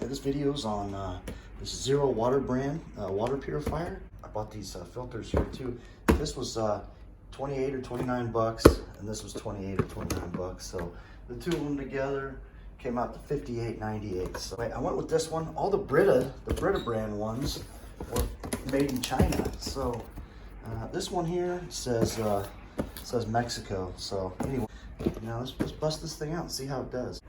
This video's on this ZeroWater brand water purifier. I bought these filters here too. This was 28 or 29 bucks, and this was 28 or 29 bucks. So the two of them together came out to 58.98. So I went with this one. All the Brita brand ones were made in China. So this one here says Mexico. So anyway, now let's bust this thing out and see how it does.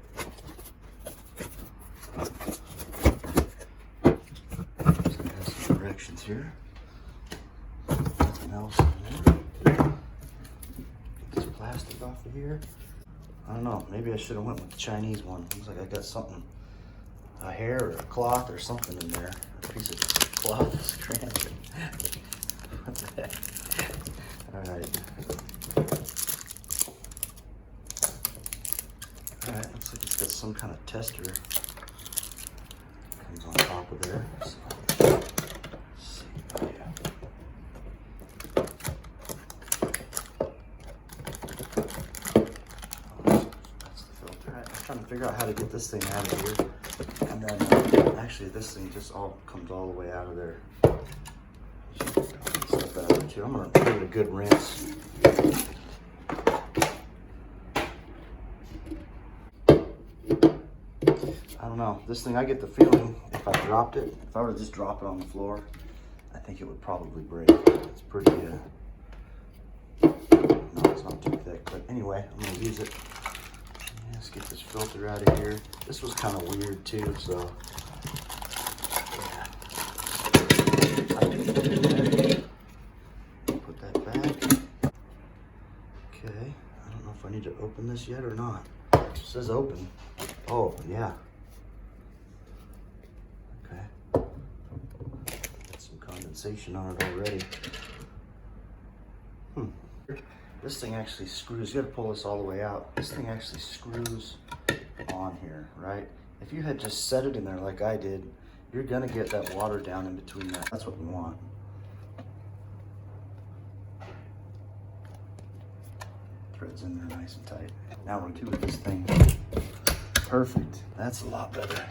Directions here. Nothing else in there. Get this plastic off of here. I don't know, maybe I should have went with the Chinese one. Looks like I got something, a hair or a cloth or something in there. A piece of cloth is cramping. What the heck? Alright. Alright, looks like it's got some kind of tester. Comes on top of there. So. Trying to figure out how to get this thing out of here, and then actually this thing just comes all the way out of there. Stuff out of it too. I'm gonna give it a good rinse. I don't know, this thing, I get the feeling if I dropped it, if I were to just drop it on the floor, I think it would probably break. It's pretty no, it's not too thick, but anyway, I'm gonna use it. Let's get this filter out of here. This was kind of weird too, so yeah. Put that back. Okay, I don't know if I need to open this yet or not. It says open. Oh, yeah. Okay. Got some condensation on it already. This thing actually screws. You gotta pull this all the way out. This thing actually screws on here, right? If you had just set it in there like I did, you're gonna get that water down in between that. That's what we want. Threads in there nice and tight. Now we're doing this thing. Perfect. That's a lot better.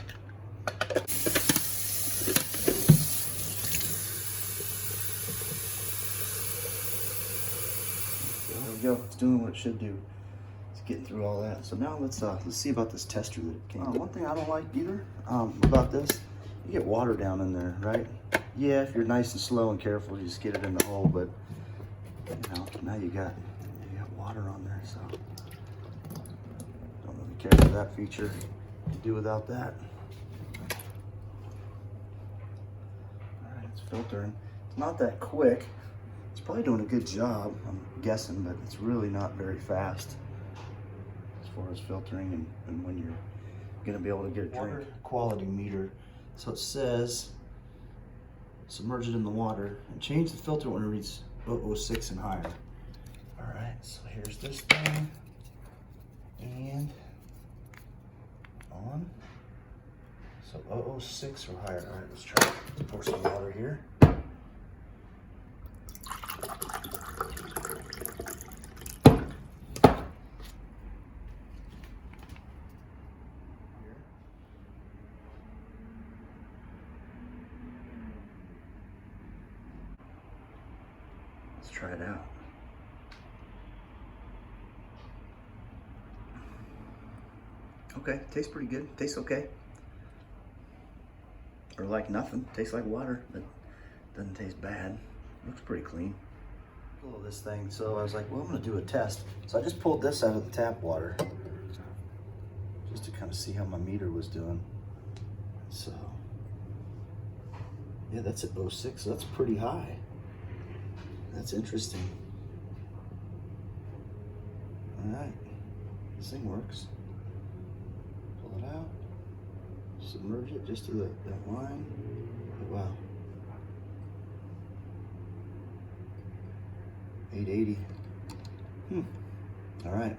There we go. It's doing what it should do. It's getting through all that. So now let's see about this tester that it came. One thing I don't like either about this, you get water down in there, right? Yeah, if you're nice and slow and careful, you just get it in the hole. But you know, now you got water on there, so don't really care for that feature. You can do without that. All right, it's filtering. It's not that quick. It's probably doing a good job, I'm guessing, but it's really not very fast as far as filtering and when you're gonna be able to get a drink. Water quality meter. So it says, submerge it in the water and change the filter when it reads 006 and higher. All right, so here's this thing, and on. So 006 or higher. All right, let's try to pour some water here. Let's try it out. Okay, tastes pretty good. Tastes okay. Or like nothing. Tastes like water, but doesn't taste bad. Looks pretty clean. Of this thing, so I was like, well, I'm gonna do a test. So I just pulled this out of the tap water just to kind of see how my meter was doing. So yeah, that's at 06, so that's pretty high. That's interesting. All right, this thing works. Pull it out, submerge it just to that line. Oh, wow. 880. All right.